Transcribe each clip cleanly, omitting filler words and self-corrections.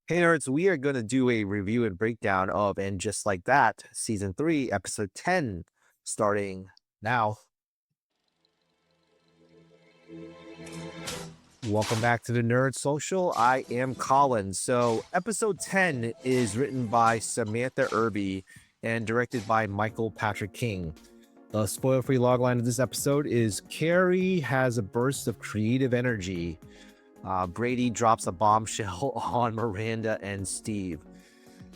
Hey nerds, we are going to do a review and breakdown of And Just Like That, Season 3, Episode 10, starting now. Welcome back to the Nerd Social. I am Colin. So, Episode 10 is written by Samantha Irby and directed by Michael Patrick King. The spoiler-free logline of this episode is Carrie has a burst of creative energy. Brady drops a bombshell on Miranda and Steve.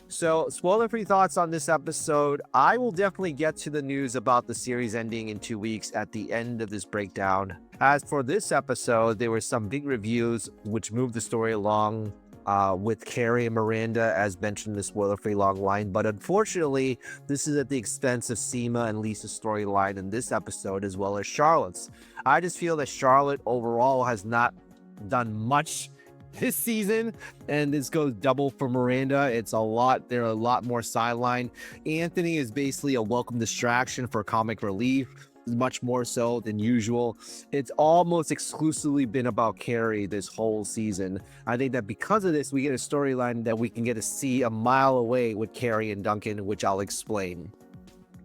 So, spoiler-free thoughts on this episode. I will definitely get to the news about the series ending in 2 weeks at the end of this breakdown. As for this episode, there were some big reviews which moved the story along with Carrie and Miranda, as mentioned in the spoiler-free log line. But unfortunately, this is at the expense of Seema and Lisa's storyline in this episode, as well as Charlotte's. I just feel that Charlotte overall has not done much this season, and this goes double for Miranda. It's a lot. They're a lot more sideline. Anthony is basically a welcome distraction for comic relief, much more so than usual. It's almost exclusively been about Carrie this whole season. I think that because of this, we get a storyline that we can get to see a mile away with Carrie and Duncan, which I'll explain.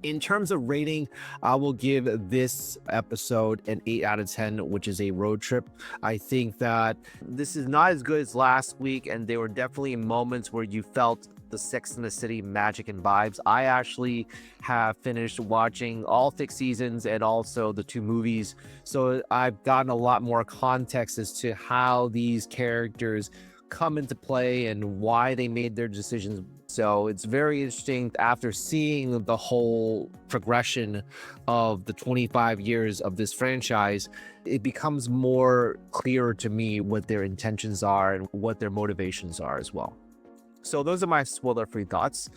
In terms of rating, I will give this episode an 8 out of 10, which is a road trip. I think that this is not as good as last week, and there were definitely moments where you felt the Sex and the City magic and vibes. I actually have finished watching all 6 seasons and also the 2 movies, so I've gotten a lot more context as to how these characters come into play and why they made their decisions. So it's very interesting after seeing the whole progression of the 25 years of this franchise. It becomes more clearer to me what their intentions are and what their motivations are as well. So those are my spoiler-free thoughts.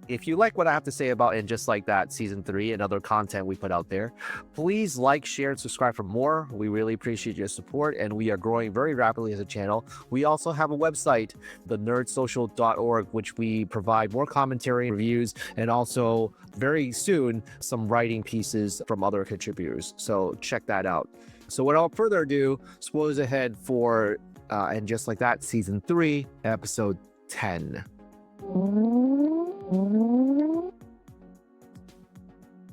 If you like what I have to say about And Just Like That Season 3 and other content we put out there, please like, share, and subscribe for more. We really appreciate your support, and we are growing very rapidly as a channel. We also have a website, thenerdsocial.org, which we provide more commentary, reviews, and also very soon some writing pieces from other contributors. So check that out. So without further ado, spoilers ahead for And Just Like That Season 3, Episode 10.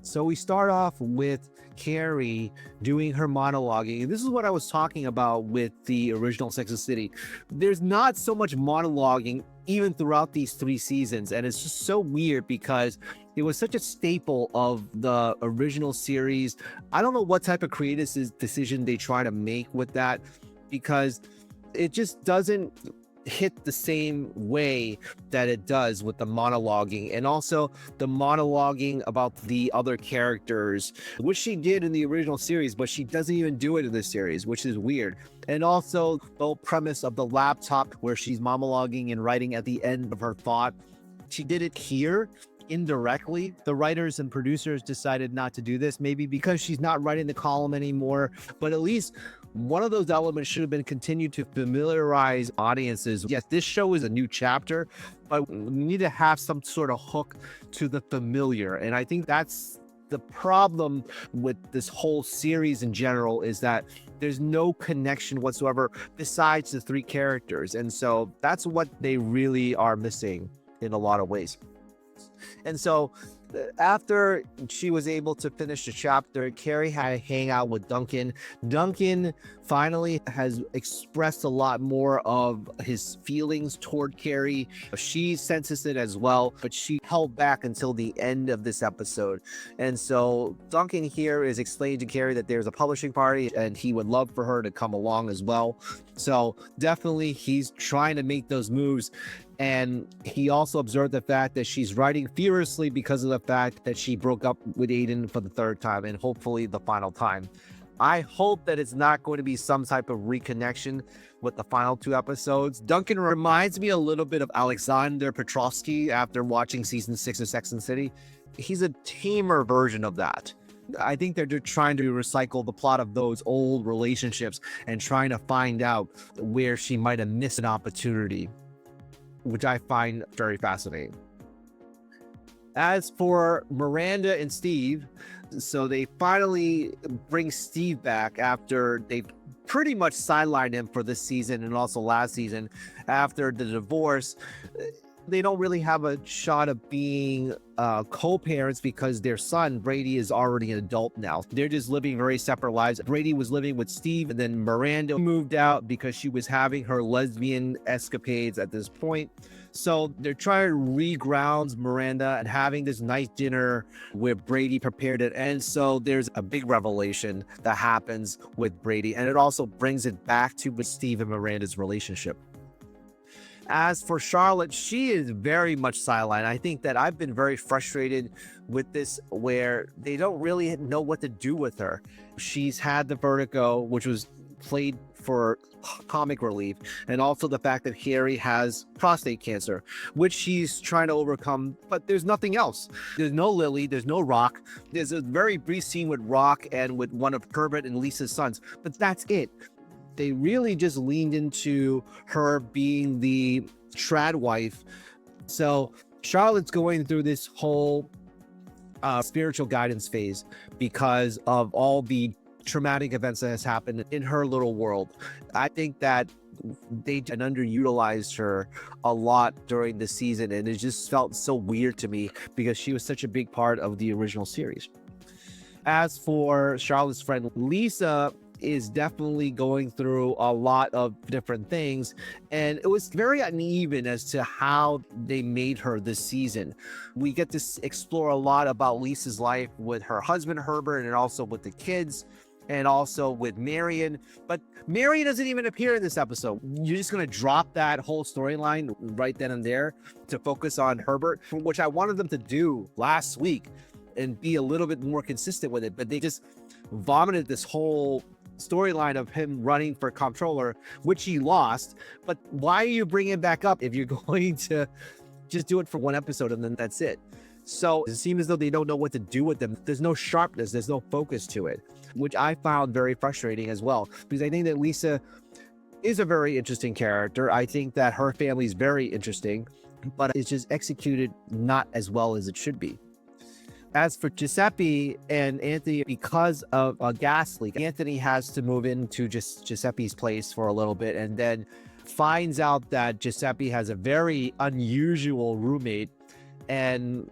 So we start off with Carrie doing her monologuing. This is what I was talking about with the original Sex and the City. There's not so much monologuing even throughout these 3 seasons, and it's just so weird because it was such a staple of the original series. I don't know what type of creative decision they try to make with that, because it just doesn't hit the same way that it does with the monologuing, and also the monologuing about the other characters, which she did in the original series, but she doesn't even do it in this series, which is weird. And also the whole premise of the laptop where she's monologuing and writing at the end of her thought, she did it here indirectly. The writers and producers decided not to do this, maybe because she's not writing the column anymore, but at least one of those elements should have been continued to familiarize audiences. Yes, this show is a new chapter, but we need to have some sort of hook to the familiar. And I think that's the problem with this whole series in general, is that there's no connection whatsoever besides the 3 characters. And so that's what they really are missing in a lot of ways. And so after she was able to finish the chapter, Carrie had to hang out with Duncan. Duncan finally has expressed a lot more of his feelings toward Carrie. She senses it as well, but she held back until the end of this episode. And so Duncan here is explaining to Carrie that there's a publishing party and he would love for her to come along as well. So definitely he's trying to make those moves. And he also observed the fact that she's writing furiously because of the fact that she broke up with Aiden for the 3rd time, and hopefully the final time. I hope that it's not going to be some type of reconnection with the final 2 episodes. Duncan reminds me a little bit of Alexander Petrovsky after watching season 6 of Sex and the City. He's a tamer version of that. I think they're just trying to recycle the plot of those old relationships and trying to find out where she might have missed an opportunity, which I find very fascinating. As for Miranda and Steve, so they finally bring Steve back after they pretty much sidelined him for this season and also last season after the divorce. They don't really have a shot of being co-parents because their son Brady is already an adult now. They're just living very separate lives. Brady was living with Steve, and then Miranda moved out because she was having her lesbian escapades at this point. So they're trying to reground Miranda and having this nice dinner where Brady prepared it. And so there's a big revelation that happens with Brady, and it also brings it back to Steve and Miranda's relationship. As for Charlotte, she is very much sidelined. I think that I've been very frustrated with this, where they don't really know what to do with her. She's had the vertigo, which was played for comic relief, and also the fact that Carrie has prostate cancer, which she's trying to overcome, but there's nothing else. There's no Lily, there's no Rock. There's a very brief scene with Rock and with one of Herbert and Lisa's sons, but that's it. They really just leaned into her being the trad wife. So Charlotte's going through this whole spiritual guidance phase because of all the traumatic events that has happened in her little world. I think that they underutilized her a lot during the season, and it just felt so weird to me because she was such a big part of the original series. As for Charlotte's friend Lisa, is definitely going through a lot of different things, and it was very uneven as to how they made her this season. We get to explore a lot about Lisa's life with her husband Herbert, and also with the kids, and also with Marion. But Marion doesn't even appear in this episode. You're just going to drop that whole storyline right then and there to focus on Herbert, which I wanted them to do last week and be a little bit more consistent with it, but they just vomited this whole storyline of him running for comptroller, which he lost. But why are you bringing it back up if you're going to just do it for one episode and then that's it? So it seems as though they don't know what to do with them. There's no sharpness, there's no focus to it, which I found very frustrating as well, because I think that Lisa is a very interesting character. I think that her family is very interesting, but it's just executed not as well as it should be. As for Giuseppe and Anthony, because of a gas leak, Anthony has to move into Giuseppe's place for a little bit, and then finds out that Giuseppe has a very unusual roommate, and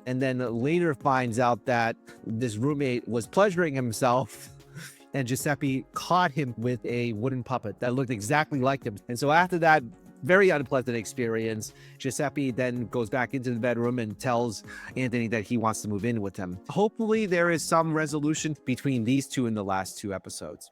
then later finds out that this roommate was pleasuring himself and Giuseppe caught him with a wooden puppet that looked exactly like him. And so after that very unpleasant experience, Giuseppe then goes back into the bedroom and tells Anthony that he wants to move in with him. Hopefully there is some resolution between these two in the last two episodes.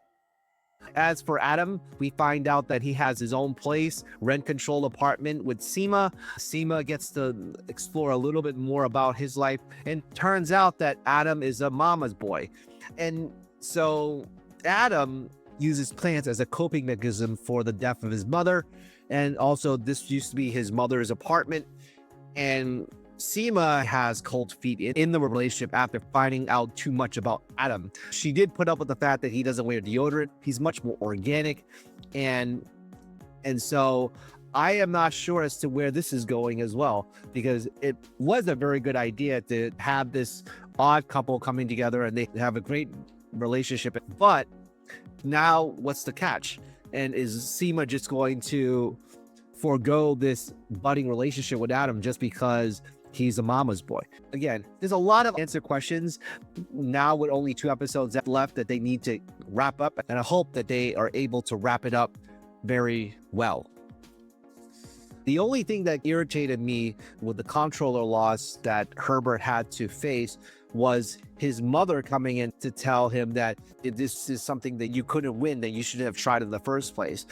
As for Adam, we find out that he has his own place, rent-controlled apartment with Seema. Seema gets to explore a little bit more about his life, and turns out that Adam is a mama's boy. And so Adam uses plants as a coping mechanism for the death of his mother. And also, this used to be his mother's apartment. And Seema has cold feet in the relationship after finding out too much about Adam. She did put up with the fact that he doesn't wear deodorant. He's much more organic. And so I am not sure as to where this is going as well, because it was a very good idea to have this odd couple coming together and they have a great relationship. But now what's the catch? And is Seema just going to forego this budding relationship with Adam just because he's a mama's boy? Again, there's a lot of answer questions now with only 2 episodes left that they need to wrap up, and I hope that they are able to wrap it up very well. The only thing that irritated me with the comptroller loss that Herbert had to face was his mother coming in to tell him that this is something that you couldn't win, that you should have tried in the first place.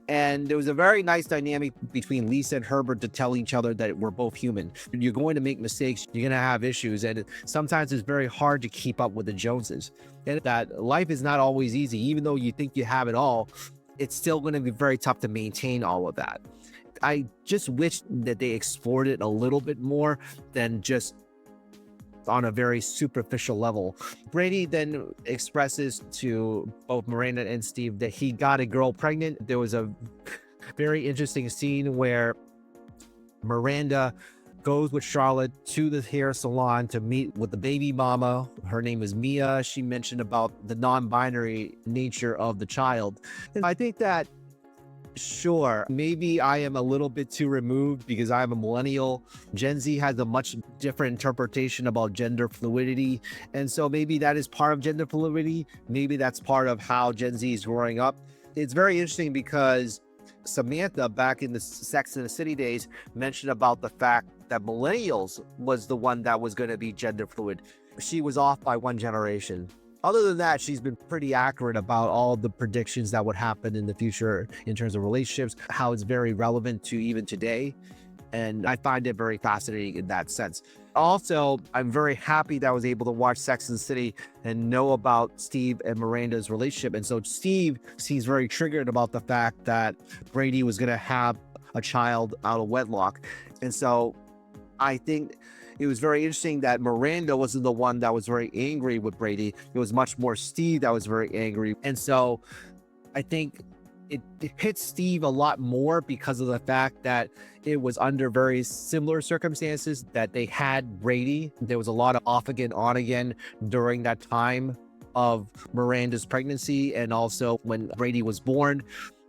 And there was a very nice dynamic between Lisa and Herbert to tell each other that we're both human. You're going to make mistakes, you're going to have issues, and sometimes it's very hard to keep up with the Joneses. And that life is not always easy. Even though you think you have it all, it's still going to be very tough to maintain all of that. I just wish that they explored it a little bit more than just on a very superficial level. Brady then expresses to both Miranda and Steve that he got a girl pregnant. There was a very interesting scene where Miranda goes with Charlotte to the hair salon to meet with the baby mama. Her name is Mia. She mentioned about the non-binary nature of the child. And I think that, sure, maybe I am a little bit too removed because I'm a millennial. Gen Z has a much different interpretation about gender fluidity. And so maybe that is part of gender fluidity. Maybe that's part of how Gen Z is growing up. It's very interesting because Samantha, back in the Sex and the City days, mentioned about the fact that millennials was the one that was going to be gender fluid. She was off by one generation. Other than that, she's been pretty accurate about all the predictions that would happen in the future in terms of relationships, how it's very relevant to even today. And I find it very fascinating in that sense. Also, I'm very happy that I was able to watch Sex and the City and know about Steve and Miranda's relationship. And so Steve seems very triggered about the fact that Brady was going to have a child out of wedlock. And so I think it was very interesting that Miranda wasn't the one that was very angry with Brady. It was much more Steve that was very angry. And so I think it hits Steve a lot more because of the fact that it was under very similar circumstances that they had Brady. There was a lot of off again, on again during that time of Miranda's pregnancy. And also when Brady was born,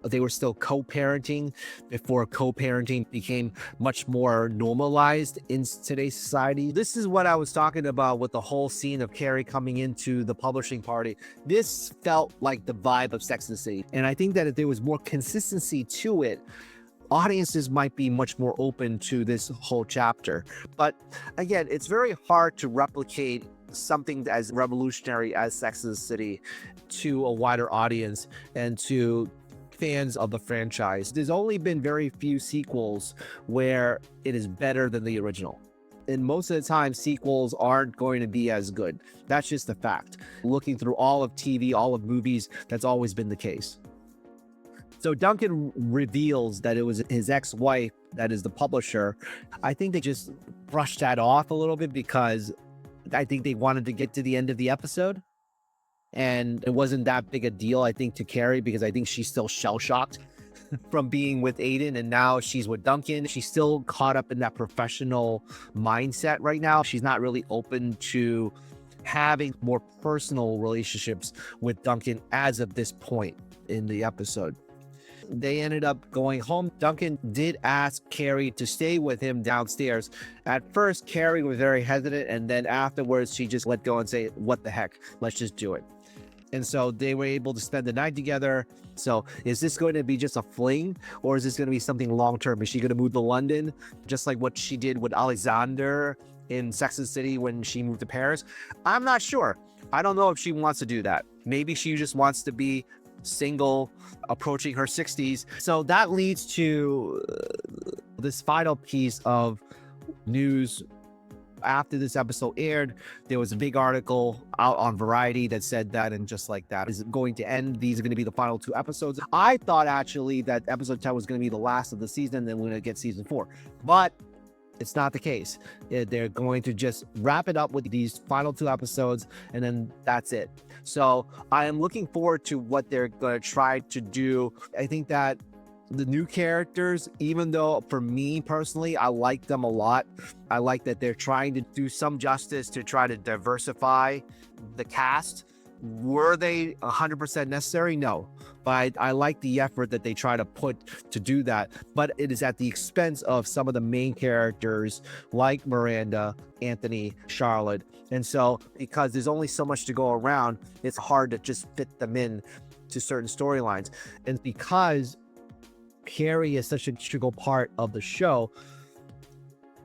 they were still co-parenting before co-parenting became much more normalized in today's society. This is what I was talking about with the whole scene of Carrie coming into the publishing party. This felt like the vibe of Sex and the City. And I think that if there was more consistency to it, audiences might be much more open to this whole chapter. But again, it's very hard to replicate something as revolutionary as Sex and the City to a wider audience and to fans of the franchise. There's only been very few sequels where it is better than the original. And most of the time, sequels aren't going to be as good. That's just a fact. Looking through all of TV, all of movies, that's always been the case. So Duncan reveals that it was his ex-wife that is the publisher. I think they just brushed that off a little bit because I think they wanted to get to the end of the episode. And it wasn't that big a deal, I think, to Carrie, because I think she's still shell-shocked from being with Aiden, and now she's with Duncan. She's still caught up in that professional mindset right now. She's not really open to having more personal relationships with Duncan as of this point in the episode. They ended up going home. Duncan did ask Carrie to stay with him downstairs. At first, Carrie was very hesitant, and then afterwards, she just let go and say, what the heck, let's just do it. And so they were able to spend the night together. So is this going to be just a fling, or is this going to be something long-term? Is she going to move to London, just like what she did with Alexander in Sex and the City when she moved to Paris? I'm not sure. I don't know if she wants to do that. Maybe she just wants to be single, approaching her 60s. So that leads to this final piece of news. After this episode aired, there was a big article out on Variety that said that, and just like that, is it going to end? These are going to be the final 2 episodes. I thought actually that episode 10 was going to be the last of the season, then we're going to get season 4. But it's not the case. They're going to just wrap it up with these final 2 episodes, and then that's it. So I am looking forward to what they're going to try to do. I think that the new characters, even though for me personally, I like them a lot. I like that they're trying to do some justice to try to diversify the cast. Were they 100% necessary? No. But I like the effort that they try to put to do that. But it is at the expense of some of the main characters like Miranda, Anthony, Charlotte. And so because there's only so much to go around, it's hard to just fit them in to certain storylines. And because Carrie is such an integral part of the show,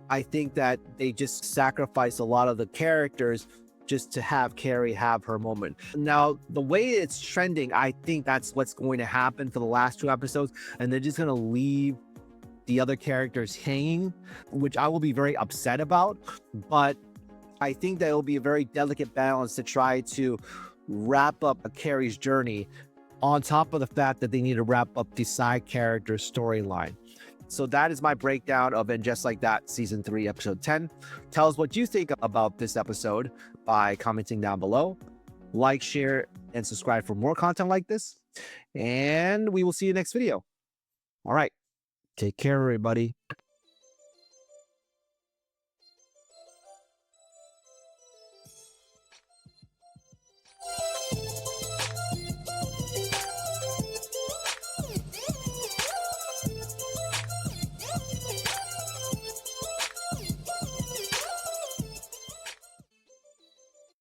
I think that they just sacrifice a lot of the characters just to have Carrie have her moment. Now, the way it's trending, I think that's what's going to happen for the last 2 episodes, and they're just going to leave the other characters hanging, which I will be very upset about. But I think that it'll be a very delicate balance to try to wrap up Carrie's journey, on top of the fact that they need to wrap up the side character storyline. So that is my breakdown of And Just Like That Season 3, Episode 10. Tell us what you think about this episode by commenting down below. Like, share, and subscribe for more content like this. And we will see you next video. All right. Take care, everybody.